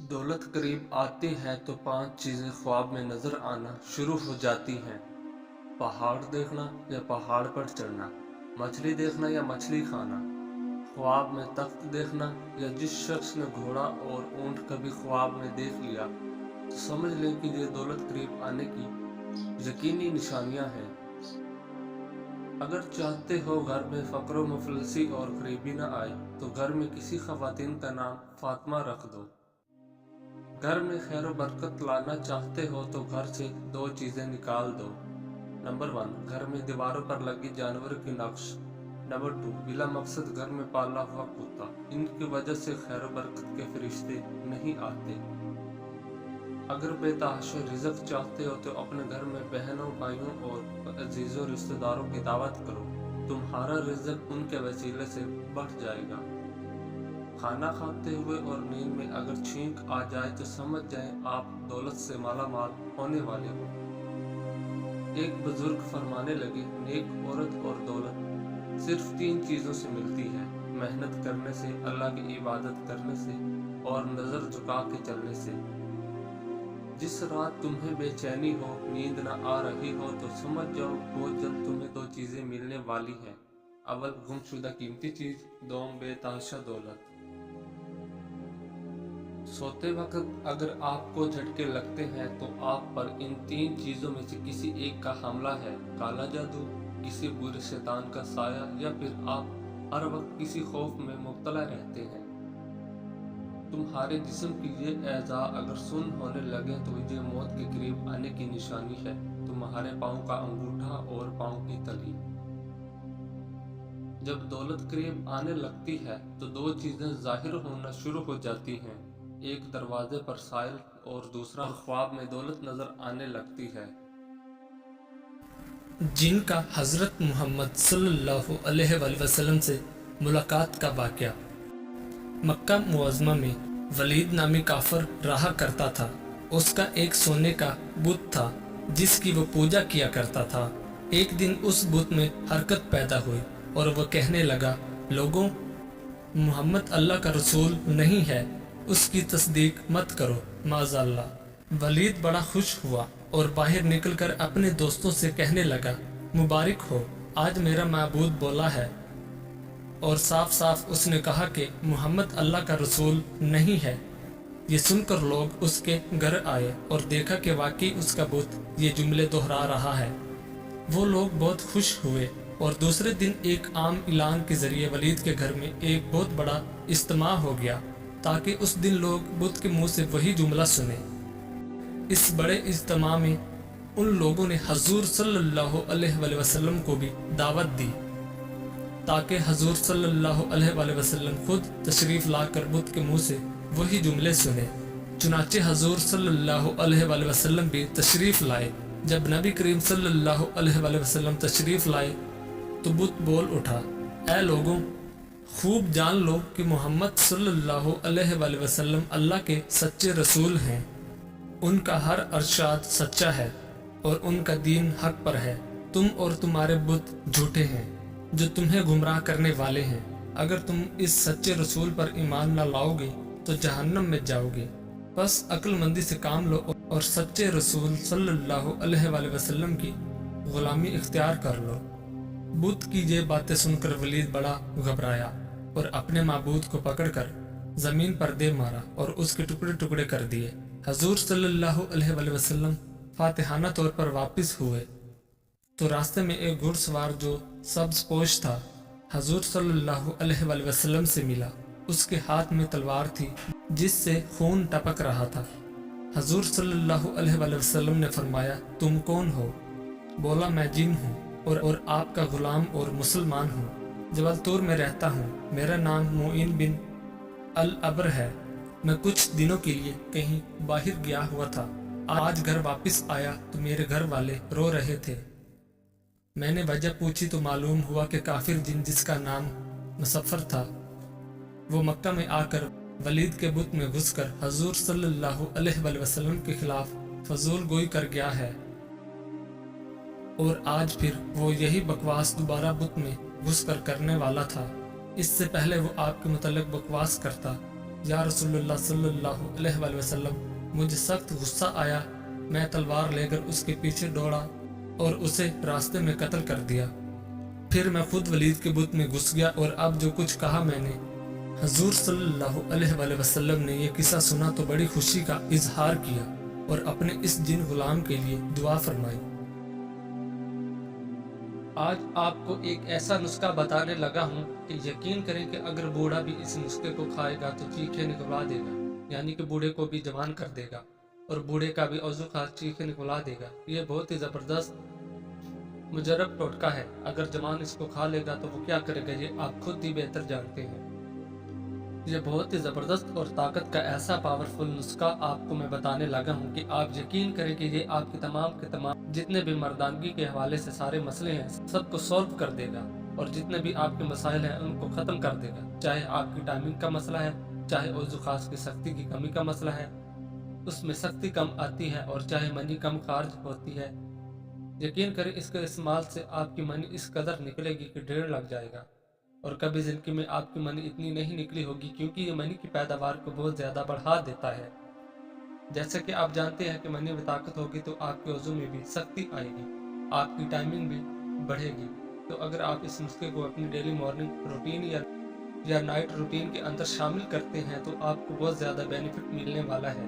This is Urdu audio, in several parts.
دولت قریب آتی ہے تو 5 چیزیں خواب میں نظر آنا شروع ہو جاتی ہیں۔ پہاڑ دیکھنا یا پہاڑ پر چڑھنا، مچھلی دیکھنا یا مچھلی کھانا، خواب میں تخت دیکھنا، یا جس شخص نے گھوڑا اور اونٹ کبھی خواب میں دیکھ لیا تو سمجھ لیں کہ یہ دولت قریب آنے کی یقینی نشانیاں ہیں۔ اگر چاہتے ہو گھر میں فقر و مفلسی اور غریبی نہ آئے تو گھر میں کسی خواتین کا نام فاطمہ رکھ دو۔ گھر میں خیر و برکت لانا چاہتے ہو تو گھر سے 2 چیزیں نکال دو۔ نمبر 1، گھر میں دیواروں پر لگی جانور کی نقش۔ نمبر 2، بلا مقصد گھر میں پالا ہوا کتا، ان کی وجہ سے خیر و برکت کے فرشتے نہیں آتے۔ اگر بے تحاشا رزق چاہتے ہو تو اپنے گھر میں بہنوں، بھائیوں اور عزیزوں رشتہ داروں کی دعوت کرو، تمہارا رزق ان کے وسیلے سے بڑھ جائے گا۔ کھانا کھاتے ہوئے اور نیند میں اگر چھینک آ جائے تو سمجھ جائیں آپ دولت سے مالا مال ہونے والے ہو۔ ایک بزرگ فرمانے لگے، نیک عورت اور دولت صرف 3 چیزوں سے ملتی ہے: محنت کرنے سے، اللہ کی عبادت کرنے سے، اور نظر جھکا کے چلنے سے۔ جس رات تمہیں بے چینی ہو، نیند نہ آ رہی ہو تو سمجھ جاؤ بہت جلد تمہیں 2 چیزیں ملنے والی ہیں: اول گم شدہ قیمتی چیز، دوم بے تحاشا دولت۔ سوتے وقت اگر آپ کو جھٹکے لگتے ہیں تو آپ پر ان 3 چیزوں میں سے کسی ایک کا حملہ ہے: کالا جادو، کسی برے شیطان کا سایہ، یا پھر آپ ہر وقت کسی خوف میں مبتلا رہتے ہیں۔ تمہارے جسم کی یہ اعضاء اگر سن ہونے لگیں تو یہ موت کے قریب آنے کی نشانی ہے: تمہارے پاؤں کا انگوٹھا اور پاؤں کی تلی۔ جب دولت قریب آنے لگتی ہے تو 2 چیزیں ظاہر ہونا شروع ہو جاتی ہیں: ایک دروازے پر سائل اور دوسرا خواب میں دولت نظر آنے لگتی ہے۔ جن کا حضرت محمد صلی اللہ علیہ وآلہ وسلم سے ملاقات کا واقعہ۔ مکہ معظمہ میں ولید نامی کافر رہا کرتا تھا۔ اس کا ایک سونے کا بت تھا جس کی وہ پوجا کیا کرتا تھا۔ ایک دن اس بت میں حرکت پیدا ہوئی اور وہ کہنے لگا، لوگوں، محمد اللہ کا رسول نہیں ہے، اس کی تصدیق مت کرو، معاذ اللہ۔ ولید بڑا خوش ہوا اور باہر نکل کر اپنے دوستوں سے کہنے لگا، مبارک ہو، آج میرا معبود بولا ہے اور صاف صاف اس نے کہا کہ محمد اللہ کا رسول نہیں ہے۔ یہ سن کر لوگ اس کے گھر آئے اور دیکھا کہ واقعی اس کا بت یہ جملے دہرا رہا ہے۔ وہ لوگ بہت خوش ہوئے اور دوسرے دن ایک عام اعلان کے ذریعے ولید کے گھر میں ایک بہت بڑا اجتماع ہو گیا تاکہ اس دن لوگ بت کے منہ سے وہی جملہ سنیں۔ اس بڑے اجتماع میں ان لوگوں نے حضور صلی اللہ علیہ وآلہ وسلم کو بھی دعوت دی تاکہ حضور صلی اللہ علیہ وآلہ وسلم خود تشریف لا کر بت کے منہ سے وہی جملے سنے۔ چنانچہ حضور صلی اللہ علیہ وآلہ وسلم بھی تشریف لائے۔ جب نبی کریم صلی اللہ علیہ وآلہ وسلم تشریف لائے تو بت بول اٹھا، اے لوگوں، خوب جان لو کہ محمد صلی اللہ علیہ وآلہ وسلم اللہ کے سچے رسول ہیں۔ ان کا ہر ارشاد سچا ہے اور ان کا دین حق پر ہے۔ تم اور تمہارے بت جھوٹے ہیں جو تمہیں گمراہ کرنے والے ہیں۔ اگر تم اس سچے رسول پر ایمان نہ لاؤ گے تو جہنم میں جاؤ گے۔ بس عقل مندی سے کام لو اور سچے رسول صلی اللہ علیہ وآلہ وسلم کی غلامی اختیار کر لو۔ بت کی یہ باتیں سن کر ولید بڑا گھبرایا اور اپنے معبود کو پکڑ کر زمین پر دے مارا اور اس کے ٹکڑے ٹکڑے کر دیے۔ حضور صلی اللہ علیہ وآلہ وسلم فاتحانہ طور پر واپس ہوئے تو راستے میں ایک گھڑ سوار جو سبز پوش تھا حضور صلی اللہ علیہ وآلہ وسلم سے ملا۔ اس کے ہاتھ میں تلوار تھی جس سے خون ٹپک رہا تھا۔ حضور صلی اللہ علیہ وآلہ وسلم نے فرمایا، تم کون ہو؟ بولا، میں جن ہوں اور آپ کا غلام اور مسلمان ہوں، جبل طور میں رہتا ہوں۔ میرا نام معین بن العبر ہے۔ میں کچھ دنوں کے لیے کہیں باہر گیا ہوا تھا۔ آج گھر واپس آیا تو میرے گھر والے رو رہے تھے۔ میں نے وجہ پوچھی تو معلوم ہوا کہ کافر جن جس کا نام مصفر تھا وہ مکہ میں آ کر ولید کے بت میں گھس کر حضور صلی اللہ علیہ وآلہ وسلم کے خلاف فضول گوئی کر گیا ہے، اور آج پھر وہ یہی بکواس دوبارہ بت میں گھس کر کرنے والا تھا۔ اس سے پہلے وہ آپ کے متعلق بکواس کرتا یا رسول اللہ صلی اللہ علیہ وآلہ وسلم، مجھے سخت غصہ آیا، میں تلوار لے کر اس کے پیچھے دوڑا اور اسے راستے میں قتل کر دیا۔ پھر میں خود ولید کے بت میں گھس گیا، اور اب جو کچھ کہا میں نے۔ حضور صلی اللہ علیہ وآلہ وسلم نے یہ قصہ سنا تو بڑی خوشی کا اظہار کیا اور اپنے اس جن غلام کے لیے دعا فرمائی۔ آج آپ کو ایک ایسا نسخہ بتانے لگا ہوں کہ یقین کریں کہ اگر بوڑھا بھی اس نسخے کو کھائے گا تو چیخیں نکلوا دے گا، یعنی کہ بوڑھے کو بھی جوان کر دے گا اور بوڑھے کا بھی عضو خاص چیخیں نکلوا دے گا۔ یہ بہت ہی زبردست مجرب ٹوٹکا ہے۔ اگر جوان اس کو کھا لے گا تو وہ کیا کرے گا، یہ آپ خود ہی بہتر جانتے ہیں۔ یہ بہت ہی زبردست اور طاقت کا ایسا پاورفل نسخہ آپ کو میں بتانے لگا ہوں کہ آپ یقین کریں کہ یہ آپ کے تمام جتنے بھی مردانگی کے حوالے سے سارے مسئلے ہیں سب کو سولو کر دے گا، اور جتنے بھی آپ کے مسائل ہیں ان کو ختم کر دے گا۔ چاہے آپ کی ٹائمنگ کا مسئلہ ہے، چاہے عضو خاص کی سختی کی کمی کا مسئلہ ہے، اس میں سختی کم آتی ہے، اور چاہے منی کم خارج ہوتی ہے، یقین کریں اس کے استعمال سے آپ کی منی اس قدر نکلے گی کہ ڈھیر لگ جائے گا، اور کبھی زندگی میں آپ کی منی اتنی نہیں نکلی ہوگی، کیونکہ یہ منی کی پیداوار کو بہت زیادہ بڑھا دیتا ہے۔ جیسے کہ آپ جانتے ہیں کہ منی میں طاقت ہوگی تو آپ کے عضو میں بھی سختی آئے گی، آپ کی ٹائمنگ بھی بڑھے گی۔ تو اگر آپ اس نسخے کو اپنی ڈیلی مارننگ روٹین یا نائٹ روٹین کے اندر شامل کرتے ہیں تو آپ کو بہت زیادہ بینیفٹ ملنے والا ہے۔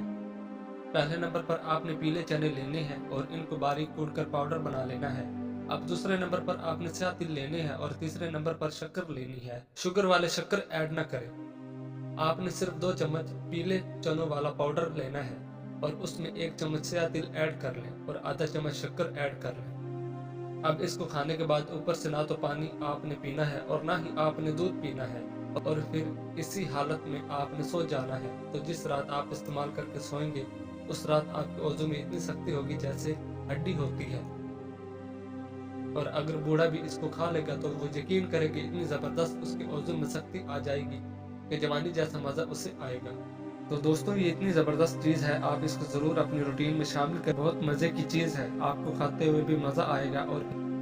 پہلے نمبر پر آپ نے پیلے چنے لینے ہیں اور ان کو باریک کوٹ کر پاؤڈر بنا لینا ہے۔ اب دوسرے نمبر پر آپ نے سیاہ تل لینے ہیں، اور تیسرے نمبر پر شکر لینی ہے۔ شوگر والے شکر ایڈ نہ کریں، آپ نے صرف 2 چمچ پیلے چنوں والا پاؤڈر لینا ہے اور اس میں 1 چمچ سیاہ تل ایڈ کر لیں اور آدھا چمچ شکر ایڈ کر لیں۔ اب اس کو کھانے کے بعد اوپر سے نہ تو پانی آپ نے پینا ہے اور نہ ہی آپ نے دودھ پینا ہے، اور پھر اسی حالت میں آپ نے سو جانا ہے۔ تو جس رات آپ استعمال کر کے سوئیں گے اس رات آپ کے عضو میں اتنی سختی ہوگی جیسے ہڈی ہوتی ہے، اور اگر بوڑھا بھی اس کو کھا لے گا تو وہ یقین کرے کہ اتنی زبردست اس کے عضو میں سختی آ جائے گی کہ جوانی جیسا مزہ اسے آئے گا۔ تو دوستوں یہ اتنی زبردست چیز ہے، آپ اس کو ضرور اپنی روٹین میں شامل کریں۔ بہت مزے کی چیز ہے، آپ کو کھاتے ہوئے بھی مزہ آئے گا،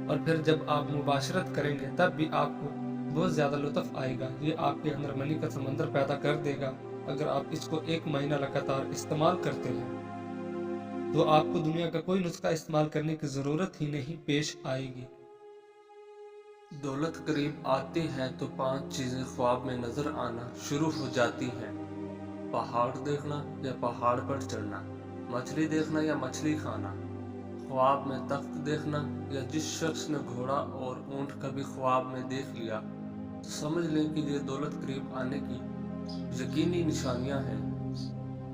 اور پھر جب آپ مباشرت کریں گے تب بھی آپ کو بہت زیادہ لطف آئے گا۔ یہ آپ کے اندر منی کا سمندر پیدا کر دے گا۔ اگر آپ اس کو 1 مہینہ لگاتار استعمال کرتے ہیں تو آپ کو دنیا کا کوئی نسخہ استعمال کرنے کی ضرورت ہی نہیں پیش آئے گی۔ دولت قریب آتی ہے تو 5 چیزیں خواب میں نظر آنا شروع ہو جاتی ہیں۔ پہاڑ دیکھنا یا پہاڑ پر چڑھنا، مچھلی دیکھنا یا مچھلی کھانا، خواب میں تخت دیکھنا، یا جس شخص نے گھوڑا اور اونٹ کبھی خواب میں دیکھ لیا تو سمجھ لیں کہ یہ دولت قریب آنے کی یقینی نشانیاں ہیں۔